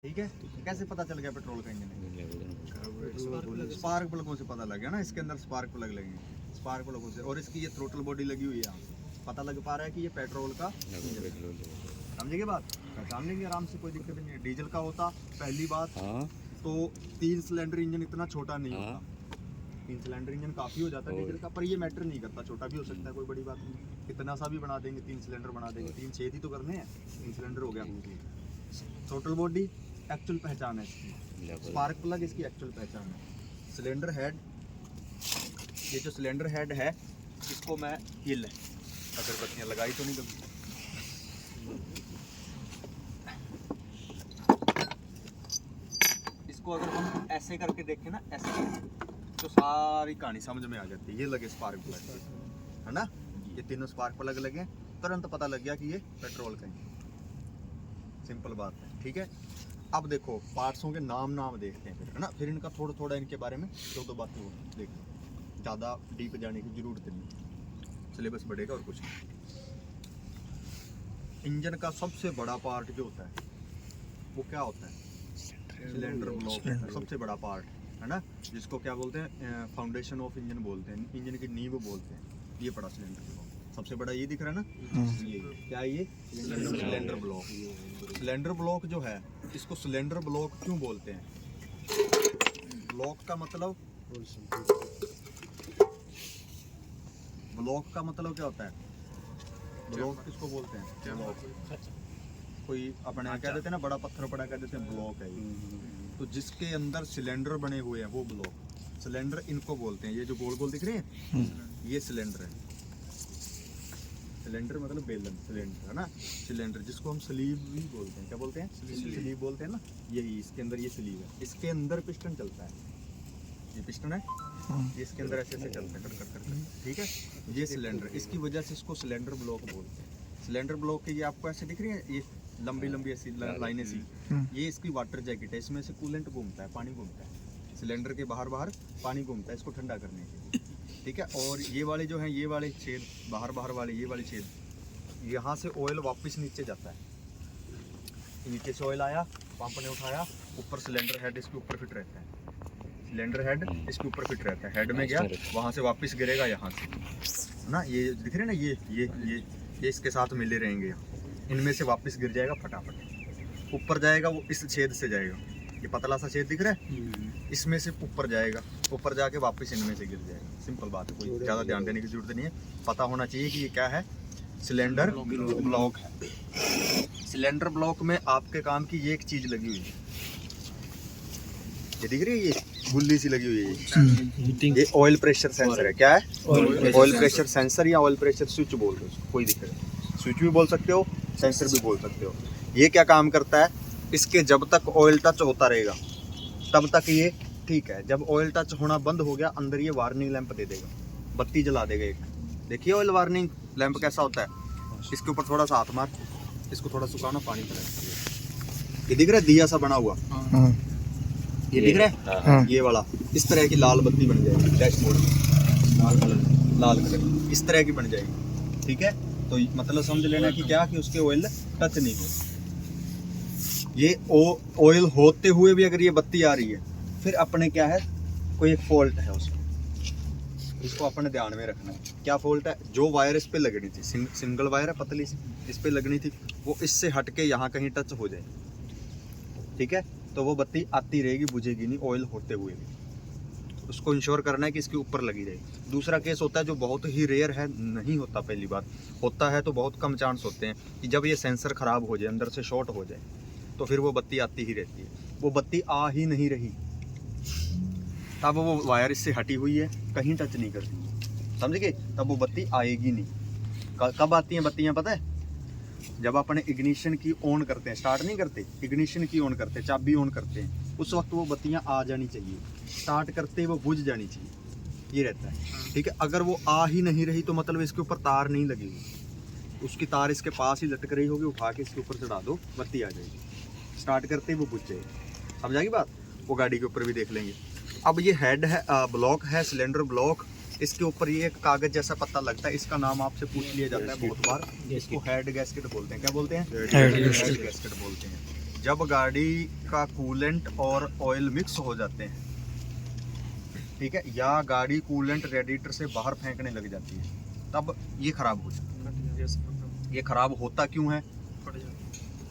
ठीक है। कैसे पता चल गया पेट्रोल का इंजन है? स्पार्क प्लगों से पता लग गया ना, इसके अंदर स्पार्क प्लग लगे, स्पार्क प्लगों से। और इसकी ये थ्रोटल बॉडी लगी हुई है, यहाँ पता लग पा रहा है कि ये पेट्रोल का समझिए बात, पहचान लेंगे आराम से, कोई दिक्कत नहीं है। डीजल का होता पहली बात तो 3 सिलेंडर इंजन इतना छोटा नहीं होता, 3 सिलेंडर इंजन काफ़ी हो जाता है डीजल का, पर ये मैटर नहीं करता, छोटा भी हो सकता है, कोई बड़ी बात नहीं। कितना सा भी बना देंगे, 3 सिलेंडर बना देंगे, 3 छेद ही तो करने हैं, 3 सिलेंडर हो गया। टोटल बॉडी एक्चुअल पहचान है इसकी, स्पार्क प्लग इसकी एक्चुअल पहचान है। सिलेंडर हेड, ये जो सिलेंडर हेड है इसको मैं ये ले अगरबत्तियाँ लगाई तो नहीं कभी, इसको अगर हम ऐसे करके देखें ना, ऐसे करके, तो सारी कहानी समझ में आ जाती है। ये लगे स्पार्क प्लग है ना, ये तीनों स्पार्क प्लग लगे, तुरंत पता लग गया कि ये पेट्रोल का है, सिंपल बात है। ठीक है, अब देखो पार्ट्सों के नाम देखते हैं फिर, है ना, फिर इनका थोड़ा इनके बारे में दो बातें देख लो, ज़्यादा डीप जाने की जरूरत नहीं, सिलेबस बढ़ेगा और कुछ नहीं। इंजन का सबसे बड़ा पार्ट जो होता है वो क्या होता है? सिलेंडर ब्लॉक, सबसे बड़ा पार्ट है ना, जिसको क्या बोलते हैं, फाउंडेशन ऑफ इंजन बोलते हैं, इंजन की नींव बोलते हैं। ये पड़ा सिलेंडर ब्लॉक, सबसे बड़ा ये दिख रहा है ना, ये क्या है, ये सिलेंडर ब्लॉक। सिलेंडर ब्लॉक जो है, इसको सिलेंडर ब्लॉक क्यों बोलते हैं? ब्लॉक का मतलब, ब्लॉक का मतलब क्या होता है? ब्लॉक किसको बोलते हैं? ब्लॉक कोई अपने कह देते हैं ना, बड़ा पत्थर पड़ा कह देते हैं ब्लॉक है ये। तो जिसके अंदर सिलेंडर बने हुए हैं वो ब्लॉक, सिलेंडर इनको बोलते हैं। ये जो गोल गोल दिख रहे हैं ये सिलेंडर है, सिलेंडर मतलब बेलन, सिलेंडर है ना, सिलेंडर जिसको हम स्लीव भी बोलते हैं, क्या बोलते हैं? स्लीव बोलते हैं ना, यही इसके अंदर ये स्लीव है, इसके अंदर पिस्टन चलता है, ये पिस्टन है, ये इसके अंदर ऐसे ऐसे चलता है कर। ठीक है, ये सिलेंडर, इसकी वजह से इसको सिलेंडर ब्लॉक बोलते हैं। सिलेंडर ब्लॉक के ये आपको ऐसे दिख रही है, ये लंबी ऐसी लाइनें सी, ये इसकी वाटर जैकेट है, इसमें से कूलेंट घूमता है, पानी घूमता है, सिलेंडर के बाहर पानी घूमता है इसको ठंडा करने के लिए। ठीक है, और ये वाले जो हैं, ये वाले छेद बाहर वाले, ये वाले छेद, यहाँ से ऑयल वापस नीचे जाता है, नीचे से ऑयल आया, पंप ने उठाया, ऊपर सिलेंडर हेड इसके ऊपर फिट रहता है, सिलेंडर हेड इसके ऊपर फिट रहता है, हेड में गया, वहाँ से वापस गिरेगा यहाँ से ना, ये दिख रहे ना, ये इसके साथ मिले रहेंगे, इनमें से वापस गिर जाएगा फटाफट, ऊपर जाएगा वो इस छेद से जाएगा, ये पतला सा छेद दिख रहा है, इसमें से ऊपर जाएगा, ऊपर जाके वापस इनमें से गिर जाएगा। सिंपल बात है, कोई ज़्यादा ध्यान देने की जरूरत नहीं है, पता होना चाहिए कि ये क्या है, सिलेंडर ब्लॉक है। सिलेंडर ब्लॉक में आपके काम की ये एक चीज़ लगी हुई है, ये दिख रही है, ये गुल्ली सी लगी हुई है, ये ऑयल प्रेशर सेंसर है। क्या है? ऑयल प्रेशर सेंसर या ऑयल प्रेशर स्विच बोल दो इसको, कोई दिक्कत नहीं, स्विच भी बोल सकते हो, सेंसर भी बोल सकते हो। ये क्या काम करता है, इसके जब तक ऑयल टच होता रहेगा तब तक ये ठीक है, जब ऑयल टच होना बंद हो गया, अंदर ये वार्निंग लैंप दे देगा, बत्ती जला देगा एक। देखिए ऑयल वार्निंग लैंप कैसा होता है, इसके ऊपर थोड़ा सा हाथ मार, इसको थोड़ा सुखाना, पानी पड़ा, ये दिख रहा है दिया सा बना हुआ, ये दिख रहा है, ये वाला इस तरह की लाल बत्ती बन जाएगी डैशबोर्ड में, लाल कलर इस तरह की बन जाएगी। ठीक है, तो मतलब समझ लेना कि क्या, कि उसके ऑयल टच नहीं हो, ये ऑयल होते हुए भी अगर ये बत्ती आ रही है, फिर अपने क्या है, कोई एक फॉल्ट है उसमें, इसको अपने ध्यान में रखना है। क्या फॉल्ट है? जो वायर इस पे लगनी थी, सिंगल वायर है पतली सी, इस पे लगनी थी, वो इससे हट के यहाँ कहीं टच हो जाए, ठीक है, तो वो बत्ती आती रहेगी, बुझेगी नहीं ऑयल होते हुए भी। उसको इंश्योर करना है कि इसके ऊपर लगी रहेगी। दूसरा केस होता है जो बहुत ही रेयर है, नहीं होता, पहली बात होता है तो बहुत कम चांस होते हैं कि जब ये सेंसर ख़राब हो जाए, अंदर से शॉर्ट हो जाए, तो फिर वो बत्ती आती ही रहती है। वो बत्ती आ ही नहीं रही, तब वो वायर इससे हटी हुई है, कहीं टच नहीं करती, समझ गए, तब वो बत्ती आएगी नहीं। कब आती हैं बत्तियाँ पता है? जब अपने इग्निशन की ऑन करते हैं, स्टार्ट नहीं करते, इग्निशन की ऑन करते हैं, चाबी ऑन करते हैं, उस वक्त वो बत्तियाँ आ जानी चाहिए, स्टार्ट करते ही वो बुझ जानी चाहिए, ये रहता है। ठीक है, अगर वो आ ही नहीं रही तो मतलब इसके ऊपर तार नहीं लगी हुई, उसकी तार इसके पास ही लटक रही होगी, उठा के इसके ऊपर चढ़ा दो, बत्ती आ जाएगी, स्टार्ट करते ही वो बुझ जाएगी। समझ आएगी बात? वो गाड़ी के ऊपर भी देख लेंगे। अब ये हेड है, ब्लॉक है, सिलेंडर ब्लॉक, इसके ऊपर ये एक कागज जैसा पत्ता लगता है, इसका नाम आपसे पूछ लिया जाता है बहुत बार, इसको हेड गैस्केट बोलते हैं। क्या बोलते हैं? हेड गैस्केट बोलते हैं। जब गाड़ी का कूलेंट और ऑयल मिक्स हो जाते हैं, ठीक है, या गाड़ी कूलेंट रेडिएटर से बाहर फेंकने लग जाती है, तब ये खराब हो जाता है। ये खराब होता क्यों है,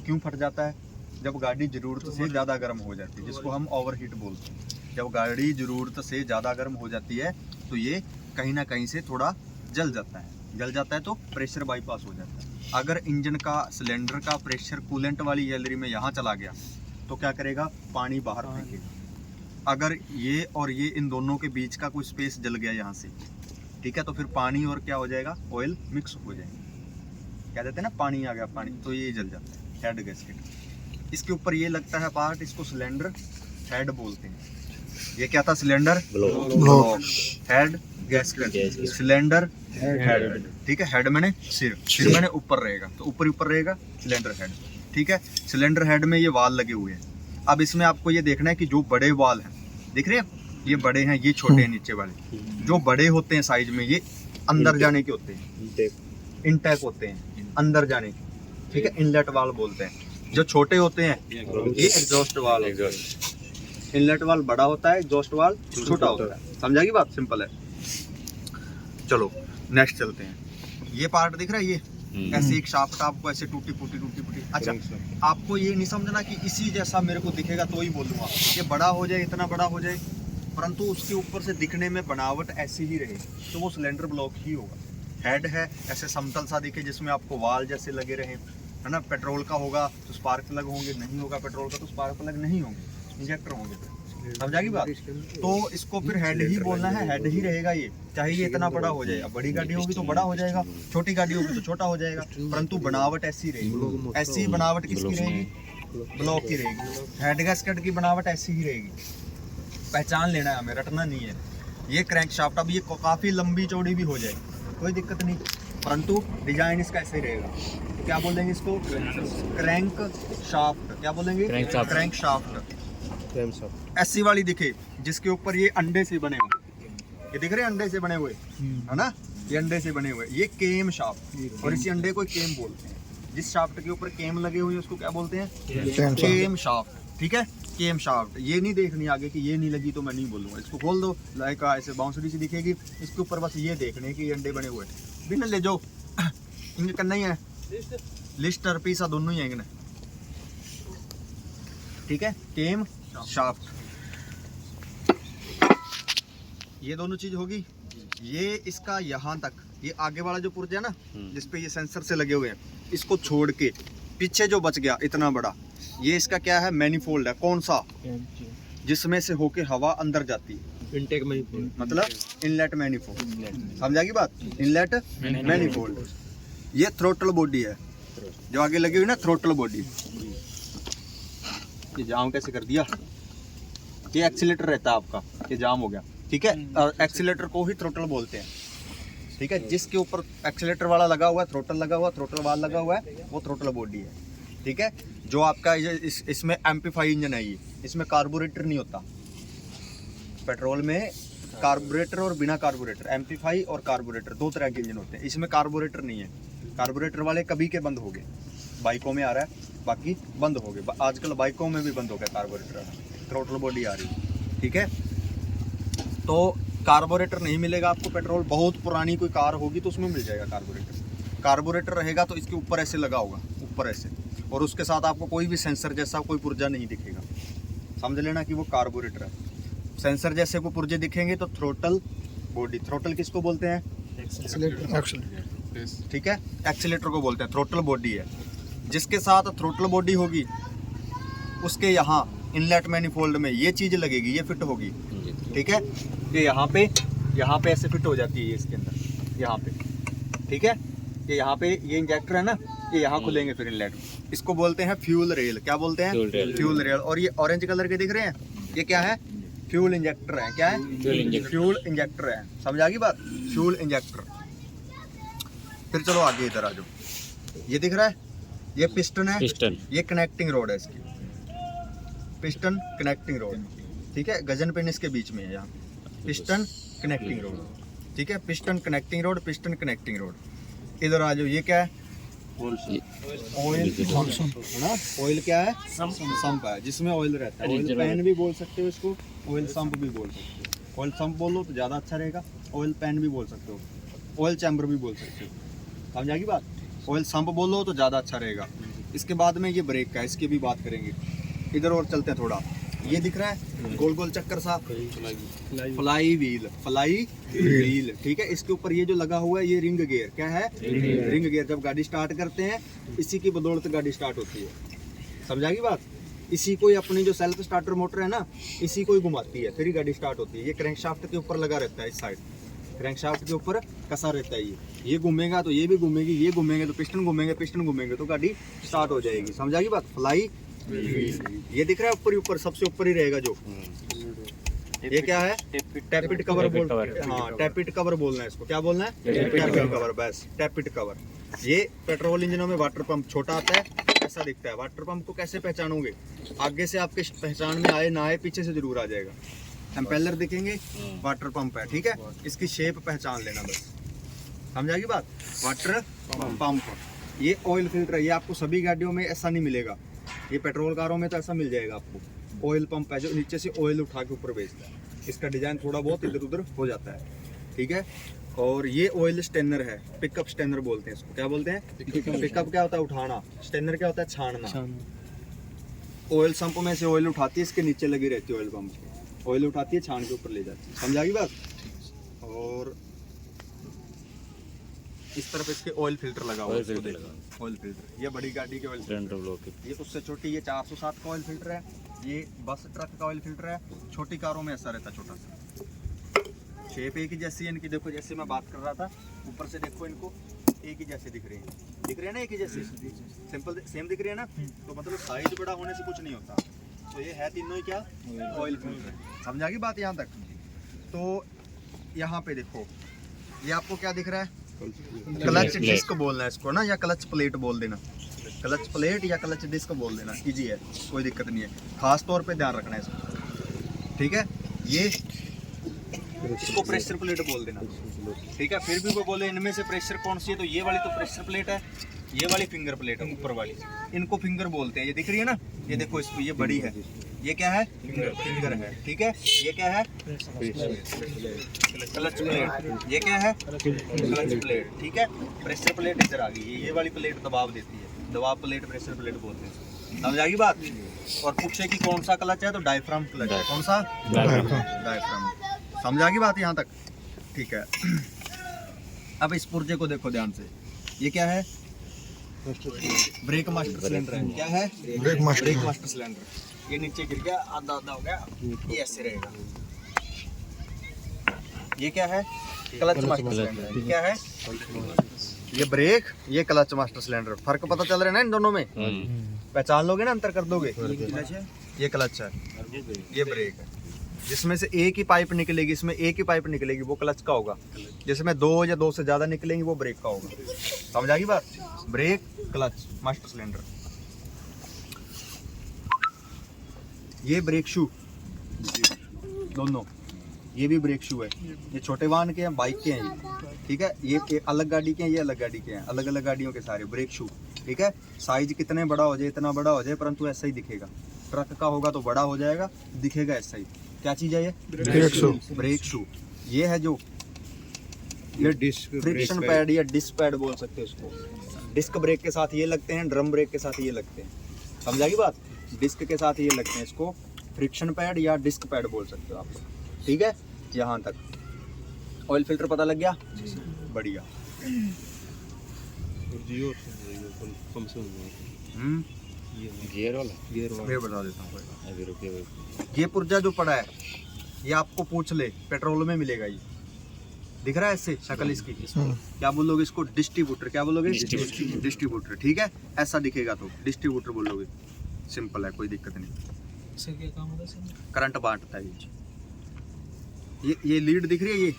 क्यों फट जाता है? जब गाड़ी ज़रूरत से ज़्यादा गर्म हो जाती है, जिसको हम ओवरहीट बोलते हैं। जब गाड़ी ज़रूरत से ज़्यादा गर्म हो जाती है तो ये कहीं ना कहीं से थोड़ा जल जाता है। जल जाता है तो प्रेशर बाईपास हो जाता है। अगर इंजन का सिलेंडर का प्रेशर कूलेंट वाली गैलरी में यहाँ चला गया तो क्या करेगा, पानी बाहर फेंकेगा। अगर ये और ये इन दोनों के बीच का कोई स्पेस जल गया यहाँ से, ठीक है, तो फिर पानी और क्या हो जाएगा, ऑयल मिक्स हो जाएगा। क्या कहते हैं ना, पानी आ गया पानी, तो ये जल जाता है, हेड गैस्केट। इसके ऊपर ये लगता है पार्ट, इसको सिलेंडर हेड बोलते हैं। ये क्या था, cylinder block, head gasket, cylinder head, ठीक है। हेड मैंने सिर मैंने ऊपर रहेगा, तो ऊपर रहेगा सिलेंडर हेड, ठीक है। सिलेंडर हेड में ये वाल लगे हुए हैं। अब इसमें आपको ये देखना है कि जो बड़े वाल हैं, दिख रहे हैं, ये बड़े हैं, ये छोटे हैं नीचे वाले। जो बड़े होते हैं साइज में, ये अंदर जाने के होते हैं, इनटेक होते हैं, अंदर जाने के, ठीक है, इनलेट वाल बोलते हैं। जो छोटे होते हैं ये एग्जॉस्ट वाल। इनलेट वाल बड़ा होता है, एग्जॉस्ट वाल छोटा होता है। समझा की बात, सिंपल है। चलो नेक्स्ट चलते हैं। ये पार्ट दिख रहा है, ये ऐसे एक शाफ्ट आपको ऐसे टूटी फूटी। अच्छा, आपको ये नहीं समझना कि इसी जैसा मेरे को दिखेगा तो ही बोलूँगा। ये बड़ा हो जाए, इतना बड़ा हो जाए, परंतु उसके ऊपर से दिखने में बनावट ऐसी ही रहे, तो वो सिलेंडर ब्लॉक ही होगा। हेड है ऐसे समतल सा दिखे, जिसमें आपको वाल जैसे लगे रहे, है ना। पेट्रोल का होगा तो स्पार्क प्लग होंगे, नहीं होगा पेट्रोल का तो स्पार्क प्लग नहीं होंगे, इंजेक्टर होंगे। समझा की बात? तो इसको फिर हेड ही बोलना है, हेड ही रहेगा ये, चाहे ये इतना बड़ा हो जाए। अब बड़ी गाड़ी होगी तो बड़ा हो जाएगा, छोटी गाड़ी होगी तो छोटा हो जाएगा, परंतु बनावट ऐसी रहेगी। ऐसी बनावट किसकी रहेगी, ब्लॉक की रहेगी। हेड गैस्केट की बनावट ऐसी ही रहेगी, पहचान लेना है हमें, रटना नहीं है। ये क्रैंक शाफ्ट, अब ये काफ़ी लंबी चौड़ी भी हो जाए कोई दिक्कत नहीं, परंतु डिजाइन इसका ऐसे ही रहेगा। क्या बोलेंगे इसको, क्रैंक शाफ्ट। क्या बोलेंगे, क्रैंक शाफ्ट। ऐसी वाली दिखे जिसके ऊपर ये अंडे से बने हुए, ये दिख रहे हैं अंडे से बने हुए, है ना, ये अंडे से बने हुए, ये केम शाफ्ट। और इसी अंडे को केम बोलते हैं। जिस शाफ्ट के ऊपर केम लगे हुए हैं उसको क्या बोलते हैं, केम शाफ्ट, ठीक है, केम शाफ्ट। ये नहीं देखनी आगे कि ये नहीं लगी तो मैं नहीं बोलूँगा। इसको खोल दो, लाइक ऐसे बाउंसरी सी दिखेगी, इसके ऊपर बस ये देखने कि ये अंडे बने हुए बिना ले जाओ। इनके करना ही है लिस्टर पीसा दोनों ही है इनके, ठीक है, केम शाफ्ट। ये दोनों चीज होगी। ये इसका यहाँ तक, ये आगे वाला जो पुर्जा है ना, जिसपे ये सेंसर से लगे हुए हैं, इसको छोड़ के पीछे जो बच गया इतना बड़ा, ये इसका क्या है, मैनिफोल्ड है। कौन सा, जिसमें से होके हवा अंदर जाती है, इनटेक मैनिफोल्ड, मतलब इनलेट मैनिफोल्ड। समझा की बात, इनलेट मैनिफोल्ड। ये थ्रोटल बॉडी है जो आगे लगी हुई ना, थ्रोटल बॉडी। ये जाम कैसे कर दिया, ये एक्सीलेटर रहता है आपका, ये जाम हो गया, ठीक है। और एक्सीलेटर को ही थ्रोटल बोलते हैं, ठीक है। जिसके ऊपर एक्सीलेटर वाला लगा हुआ है, थ्रोटल लगा हुआ, थ्रोटल वाल लगा हुआ है, वो थ्रोटल बॉडी है, ठीक है। जो आपका इसमें एम्पलीफाई इंजन है, ये इसमें कार्बोरेटर नहीं होता। पेट्रोल में कार्बोरेटर और बिना कार्बोरेटर, एम्पलीफाई और कार्बोरेटर, दो तरह के इंजन होते हैं। इसमें कार्बोरेटर नहीं है। कार्बोरेटर वाले कभी के बंद हो गए, बाइकों में आ रहा है, बाकी बंद हो गए। आजकल बाइकों में भी बंद हो गया कार्बोरेटर, थ्रोटल बॉडी आ रही है, ठीक है। तो कार्बोरेटर नहीं मिलेगा आपको। पेट्रोल बहुत पुरानी कोई कार होगी तो उसमें मिल जाएगा कार्बोरेटर। कार्बोरेटर रहेगा तो इसके ऊपर ऐसे लगा होगा, ऊपर ऐसे, और उसके साथ आपको कोई भी सेंसर जैसा कोई पुर्जा नहीं दिखेगा। समझ लेना कि वो कार्बोरेटर है। सेंसर जैसे को पुर्जे दिखेंगे तो थ्रोटल बॉडी। थ्रोटल किसको बोलते हैं, एक्सीलेटर, ठीक है, एक्सीलेटर को बोलते हैं, थ्रोटल बॉडी है। जिसके साथ थ्रोटल बॉडी होगी उसके यहाँ इनलेट मैनिफोल्ड में ये चीज़ लगेगी, ये फिट होगी, ठीक है। ये यहाँ पे ऐसे फिट हो जाती है, ये इसके अंदर यहाँ पे, ठीक है। ये यहाँ पे ये इंजेक्टर है ना, ये यहाँ खुलेंगे फिर इनलेट। इसको बोलते हैं फ्यूल रेल। क्या बोलते हैं, फ्यूल रेल। और ये ऑरेंज कलर के दिख रहे हैं, ये क्या है, फ्यूल इंजेक्टर है। क्या है, फ्यूल इंजेक्टर है। समझ आ गई बात, फ्यूल इंजेक्टर। फिर चलो आगे इधर आ जाओ। ये दिख रहा है, ये पिस्टन है, ये कनेक्टिंग रोड है इसकी, पिस्टन कनेक्टिंग रोड, ठीक है। गजन पिन इसके बीच में है, यहाँ पिस्टन कनेक्टिंग रोड, ठीक है। Piston connecting road, piston connecting road. इधर आ जाओ, ये क्या है, ऑयल है ना, ऑयल क्या है, संप है जिसमें ऑयल रहता है। ऑयल पैन भी बोल सकते हो इसको, ऑयल संप भी बोल सकते हो। ऑयल संप बोलो तो ज़्यादा अच्छा रहेगा, ऑयल पैन भी बोल सकते हो, ऑयल चैम्बर भी बोल सकते हो। समझ आएगी बात? ऑयल संप बोलो तो ज़्यादा अच्छा रहेगा। इसके बाद में ये ब्रेक का, इसकी भी बात करेंगे। इधर और चलते हैं थोड़ा। ये दिख रहा है गोल गोल चक्कर सा, फ्लाई व्हील, ठीक है। इसके ऊपर ये जो लगा हुआ है ये रिंग गियर, क्या है, रिंग गियर। जब गाड़ी स्टार्ट करते हैं इसी की बदौलत गाड़ी स्टार्ट होती है। समझाएगी बात? इसी को ही अपनी जो सेल्फ स्टार्टर मोटर है ना, इसी को ही घुमाती है, फिर ही गाड़ी स्टार्ट होती है। ये क्रैंकशाफ्ट के ऊपर लगा रहता है, इस साइड क्रैंकशाफ्ट के ऊपर कसा रहता है। ये घूमेगा तो ये भी घूमेगी, ये घूमेंगे तो पिस्टन घूमेंगे तो गाड़ी स्टार्ट हो जाएगी। समझाएगी बात? फ्लाई ये दिख रहा है ऊपर ही, ऊपर सबसे ऊपर ही रहेगा जो। ये क्या है, टैपिट कवर बोलते हैं। हाँ, टैपिट कवर बोलना है इसको। क्या बोलना है? टैपिट कवर, बस टैपिट कवर। ये पेट्रोल इंजनों में वाटर पंप छोटा आता है, ऐसा दिखता है। वाटर पंप को कैसे पहचानोगे? आगे से आपके पहचान में आए ना आए, पीछे से जरूर आ जाएगा। एम्पेलर दिखेंगे, वाटर पंप है, ठीक है। इसकी शेप पहचान लेना बस। समझाएगी बात? Water pump. ये ऑयल फिल्टर है, ये आपको सभी गाड़ियों में ऐसा नहीं मिलेगा। ये पेट्रोल कारों में तो ऐसा मिल जाएगा आपको। ऑयल पंप है जो नीचे से ऑयल उठा के ऊपर भेजता है। इसका डिजाइन थोड़ा बहुत इधर उधर हो जाता है, ठीक है। और ये ऑयल स्टेनर है, पिकअप स्टेनर बोलते हैं इसको। क्या बोलते हैं? पिकअप क्या होता है? उठाना। स्टेनर क्या होता है? छानना। ऑयल संप में से ऑयल उठाती है, इसके नीचे लगी रहती है ऑयल पंप। ऑयल उठाती है, छान के ऊपर ले जाती है। समझा गई बात? और इस तरफ इसके ऑयल फिल्टर लगा हुआ है। ऑयल फिल्टर, ये बड़ी गाड़ी के ऑयल फिल्टर, ये उससे छोटी, ये 407 का ऑयल फिल्टर है। ये बस ट्रक का ऑयल फिल्टर है। छोटी कारों में ऐसा रहता है छोटा सा। शेप एक ही जैसी है इनकी। देखो जैसे मैं बात कर रहा था, ऊपर से देखो इनको एक ही जैसे दिख रहे हैं ना, एक ही जैसे सिंपल सेम दिख रही है ना। तो मतलब साइज बड़ा होने से कुछ नहीं होता। तो ये है तीनों ही क्या, ऑयल फिल्टर। समझा गई बात यहाँ तक? तो यहाँ पे देखो, ये आपको क्या दिख रहा है? क्लच डिस्क बोलना है इसको ना, या क्लच प्लेट बोल देना। क्लच प्लेट या क्लच डिस्क बोल देना, इजी है, कोई दिक्कत नहीं है। खास तौर पे ध्यान रखना है इसको, ठीक है। ये इसको प्रेशर प्लेट बोल देना, ठीक है। फिर भी वो बोले इनमें से प्रेशर कौन सी है, तो ये वाली तो प्रेशर प्लेट है, ये वाली फिंगर प्लेट है ऊपर वाली, इनको फिंगर बोलते हैं। ये दिख रही है ना, ये देखो इस ये बड़ी है, ये क्या है? फिंगर है, ठीक है। ये क्या है? Clutch plate. ये क्या है? क्लच प्लेट, ठीक है। प्रेशर प्लेट इधर आ गई, ये वाली प्लेट दबाव देती है, दबाव प्लेट प्रेशर प्लेट बोलते हैं। समझ आ गई बात? और पूछे कि कौन सा क्लच है, तो डायफ्राम क्लच है। कौन सा? डायफ्राम। समझ आ गई बात यहाँ तक? ठीक है। अब इस पुर्जे को देखो ध्यान से, ये क्या है? ब्रेक मास्टर सिलेंडर है। क्या है? Brake master cylinder. ये नीचे गिर गया, आधा आधा हो गया, ये ऐसे रहेगा। ये क्या है? Clutch master cylinder. क्या है? ये ब्रेक, ये क्लच मास्टर सिलेंडर। फर्क पता चल रहा है ना इन दोनों में? पहचान लोगे ना, अंतर कर दोगे? ये क्लच है, ये ब्रेक है। जिसमें से एक ही पाइप निकलेगी, इसमें एक ही पाइप निकलेगी, वो क्लच का होगा। जिसमें दो या दो से ज्यादा निकलेंगी, वो ब्रेक का होगा। समझ आ गई बात? Brake, clutch, master cylinder. ये ब्रेक शू दोनों, ये भी ब्रेक शू है। ये छोटे वाहन के हैं, बाइक के हैं, ठीक है। ये अलग गाड़ी के हैं, ये अलग गाड़ी के हैं, अलग अलग गाड़ियों के सारे ब्रेक शू, ठीक है। साइज कितने बड़ा हो जाए, इतना बड़ा हो जाए, परंतु ऐसा ही दिखेगा। ट्रक का होगा तो बड़ा हो जाएगा, दिखेगा ऐसा ही। क्या चीज है ये? ब्रेक शू। ये है जो ये फ्रिक्शन पैड या डिस्क पैड बोल सकते हो इसको। डिस्क ब्रेक के साथ ये लगते हैं, ड्रम ब्रेक के साथ ये लगते हैं। समझा गई बात? डिस्क के साथ ये लगते हैं, इसको फ्रिक्शन पैड या डिस्क पैड बोल सकते हो आप, ठीक है। यहाँ तक ऑयल फिल्टर पता लग गया? बढ़िया। गियर वाला, मैं बता देता हूँ। ये पुर्जा जो पड़ा है, ये आपको पूछ ले, पेट्रोल में मिलेगा। ये दिख रहा है ऐसे शक्ल इसकी, क्या बोलोगे इसको? डिस्ट्रीब्यूटर। क्या बोलोगे? डिस्ट्रीब्यूटर, ठीक है। ऐसा दिखेगा तो डिस्ट्रीब्यूटर बोलोगे। सिंपल है, कोई दिक्कत नहीं। इससे क्या काम होता है? करंट बांटता है ये लीड दिख रही है, ये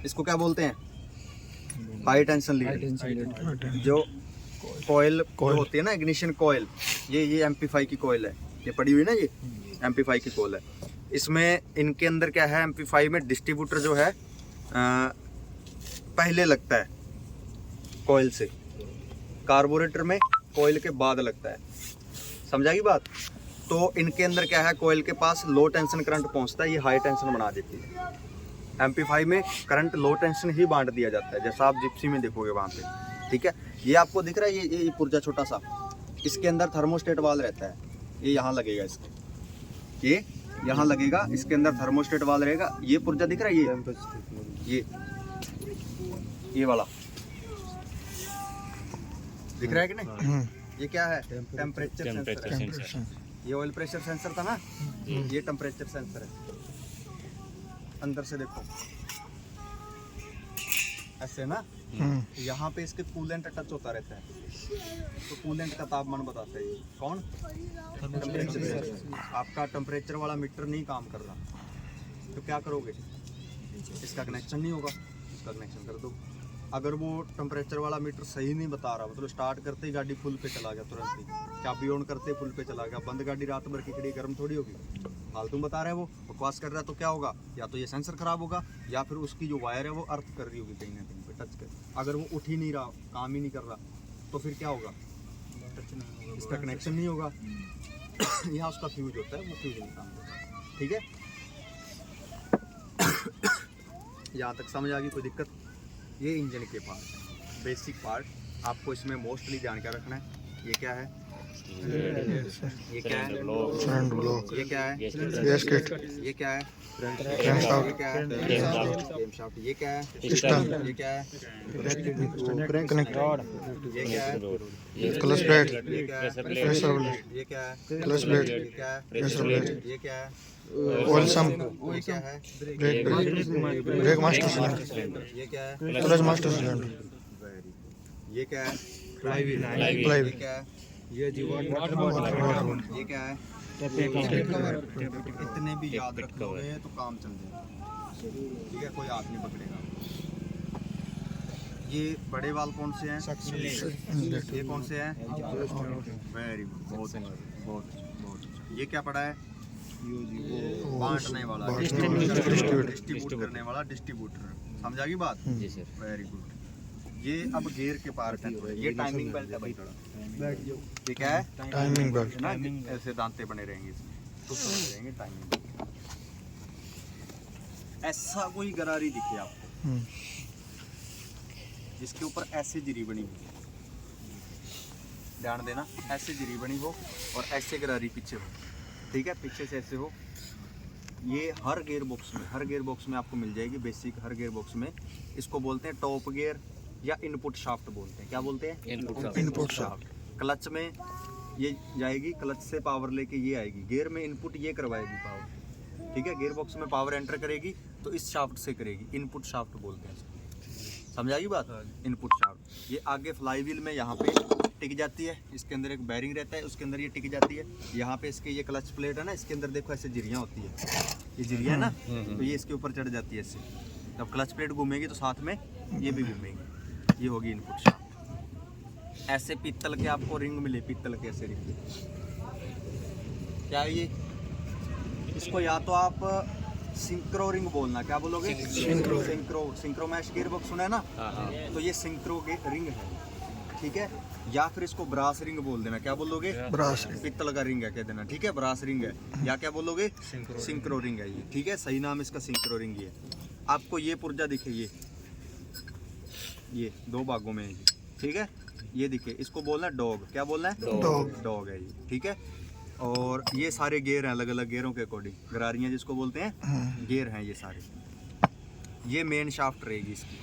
इसको क्या बोलते हैं? High tension lead. जो कॉइल होती है ना, इग्निशन कॉइल, ये MP5 की कॉइल है, ये पड़ी हुई ना, ये MP5 की कॉइल है। इसमें इनके अंदर क्या है, MP5 में डिस्ट्रीब्यूटर जो है पहले लगता है कॉइल से, कार्बोरेटर में कोयल के बाद लगता है, समझा की बात। तो इनके अंदर क्या है, कोयल के पास लो टेंशन करंट पहुंचता है, ये हाई टेंशन बना देती है। MP5 में करंट लो टेंशन ही बांट दिया जाता है, जैसा आप जिप्सी में देखोगे वहाँ पे, ठीक है। ये आपको दिख रहा है, ये पुर्जा छोटा सा, इसके अंदर थर्मोस्टेट वाल्व रहता है, ये यहाँ लगेगा, इसके ये यहाँ लगेगा, इसके अंदर थर्मोस्टेट वाल्व रहेगा। ये पुर्जा दिख रहा है, ये वाला दिख रहा है कि नहीं, ये क्या है, टेम्परेचर सेंसर। ये ऑयल प्रेशर सेंसर था ना, ये टेम्परेचर सेंसर है। अंदर से देखो ऐसे ना, यहाँ पे इसके कूलेंट टच होता रहता है, तो कूलेंट का तापमान बताता है। ये कौन, टेम्परेचर। आपका टेम्परेचर वाला मीटर नहीं काम कर रहा, तो क्या करोगे, इसका कनेक्शन नहीं होगा, इसका कनेक्शन कर दो। अगर वो टेम्परेचर वाला मीटर सही नहीं बता रहा, मतलब स्टार्ट करते ही गाड़ी फुल पे चला गया तुरंत ही, चाबी ऑन करते फुल पे चला गया, बंद गाड़ी रात भर की खड़ी गर्म थोड़ी होगी, फालतू बता रहा है वो, बकवास कर रहा है, तो क्या होगा, या तो ये सेंसर खराब होगा, या फिर उसकी जो वायर है वो अर्थ कर रही होगी कहीं ना कहीं पे टच कर। अगर वो उठ ही नहीं रहा, काम ही नहीं कर रहा, तो फिर क्या होगा, इसका कनेक्शन नहीं होगा। यहाँ उसका फ्यूज होता है, वो फ्यूज नहीं काम होगा, ठीक है। यहाँ तक समझ आ गई, कोई दिक्कत। ये इंजन के पार्ट, बेसिक पार्ट, आपको इसमें मोस्टली ध्यान क्या रखना है। ये क्या है, ये क्या है, फ्रंट ब्लॉक, ये क्या है, गैस्केट, ये क्या है, क्रैंकशाफ्ट, ये क्या है, कैमशाफ्ट, ये क्या है, पिस्टन, ये क्या है, कनेक्टर, ये क्या है, क्लच प्लेट, ये क्या है, प्रेशर प्लेट, ये क्या है, क्लच प्लेट, ये क्या है, प्रेशर प्लेट, ये क्या है, ऑयल सम्प, ये क्या है, ब्रेक मास्टर सिलेंडर, ये क्या है, क्लच मास्टर सिलेंडर, ये क्या है, फ्लाई ये व्हील, क्या है, ये जीवन ये क्या है, इतने भी याद रखोगे तो काम चल जाएगा, ठीक है, कोई हाथ नहीं पकड़ेगा। ये बड़े वाल कौन से हैं, ये कौन से हैं, वेरी गुड, बहुत बहुत। ये क्या पड़ा है, बांटने वाला, डिस्ट्रीब्यूट करने वाला, डिस्ट्रीब्यूटर, समझा की बात, वेरी गुड। ये अब गियर के पार्ट हैं, ये टाइमिंग बेल्ट है भाई, ये क्या है, टाइमिंग बेल्ट, ना ऐसे दांते बने रहेंगे इसमें, तो बने रहेंगे टाइमिंग बेल्ट। ऐसा कोई गरारी दिखे आपको जिसके ऊपर ऐसे जिरी बनी हो, ध्यान देना, ऐसे जिरी बनी हो और ऐसे गरारी पीछे हो, ठीक है, पीछे से ऐसे हो। ये हर गियर बॉक्स में आपको मिल जाएगी, बेसिक हर गियर बॉक्स में। इसको बोलते हैं टॉप गियर या इनपुट शाफ्ट बोलते हैं। क्या बोलते हैं, इनपुट शाफ्ट। क्लच में ये जाएगी, क्लच से पावर लेके ये आएगी, गियर में इनपुट ये करवाएगी पावर, ठीक है, गियर बॉक्स में पावर एंटर करेगी तो इस शाफ्ट से करेगी, इनपुट शाफ्ट बोलते हैं इसको, समझाई बात, इनपुट शाफ्ट। ये आगे फ्लाई व्हील में यहाँ पे टिक जाती है, इसके अंदर एक बैरिंग रहता है, उसके अंदर ये टिक जाती है। यहाँ पे इसके ये क्लच प्लेट है ना, इसके अंदर देखो ऐसे जिरियाँ होती है, ये जिरियाँ ना, तो ये इसके ऊपर चढ़ जाती है इससे, जब क्लच प्लेट घूमेगी तो साथ में ये भी घूमेगी, ये होगी इनपुट शाफ्ट। ऐसे पीतल के आपको रिंग मिले, पीतल के ऐसे रिंग, क्या है ये, इसको या तो आप सिंक्रो रिंग बोलना, क्या बोलोगे, सिंक्रो मैश गियर बॉक्स सुना है ना, तो ये सिंक्रो रिंग है, ठीक है। या फिर इसको ब्रास रिंग बोल देना, क्या बोलोगे, ब्रास, पित्तल का रिंग है कह देना, ठीक है, ब्रास रिंग है, या क्या बोलोगे, सिंक्रो रिंग है ये, ठीक है, सही नाम इसका सिंक्रो रिंग है। आपको ये पुर्जा दिखे, ये दो भागों में है, ठीक है, ये दिखे, इसको बोलना है डॉग, क्या बोलना है, डॉग है ये, ठीक है। और ये सारे गेयर हैं, अलग अलग गेयरों के अकॉर्डिंग, गरारियाँ जिसको बोलते हैं, गेयर हैं ये सारे। ये मेन शाफ्ट रहेगी इसकी,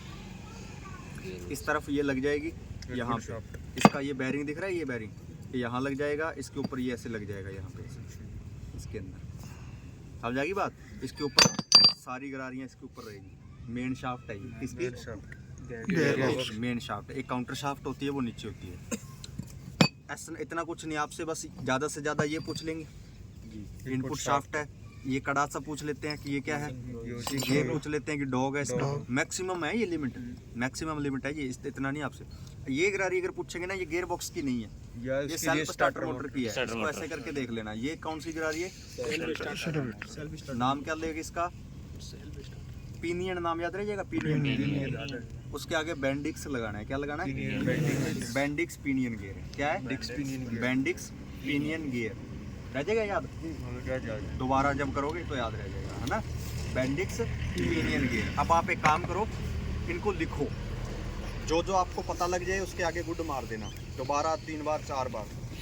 इस तरफ ये लग जाएगी, यहाँ पे इसका ये बैरिंग दिख रहा है, ये बैरिंग यहाँ लग जाएगा, इसके ऊपर ये ऐसे लग जाएगा, यहाँ पे इसके अंदर, समझ जाएगी बात। इसके ऊपर सारी गरारियाँ इसके ऊपर रहेगी, मेन शाफ्ट है ये, किसकी, मेन शाफ्ट। एक काउंटर शाफ्ट होती है, वो नीचे होती है। ऐसा इतना कुछ नहीं, आपसे बस ज़्यादा से ज़्यादा ये पूछ लेंगे, इनपुट शाफ्ट है, ये कड़ा सा पूछ लेते हैं कि ये क्या है, ये पूछ लेते हैं कि डॉग है, इसका मैक्सिमम है, ये लिमिट, मैक्सिमम लिमिट है ये, इतना नहीं आपसे। ये गरारी अगर पूछेंगे ना, ये गियर बॉक्स की नहीं है, ये सेल्फ स्टार्टर मोटर की है, इसको ऐसे करके देख लेना। ये कौन सी गरारी है, नाम क्या लेगा इसका, पिनियन नाम याद रहिएगा, पिनियन, उसके आगे बेंडिक्स लगाना है। क्या लगाना है? Bendix pinion gear. क्या है? Bendix pinion gear. रह जाएगा याद? दोबारा जब करोगे तो याद रह जाएगा, है ना? Bendix pinion gear. अब आप एक काम करो, इनको लिखो, जो जो आपको पता लग जाए उसके आगे गुड मार देना, दोबारा 3 बार 4 बार।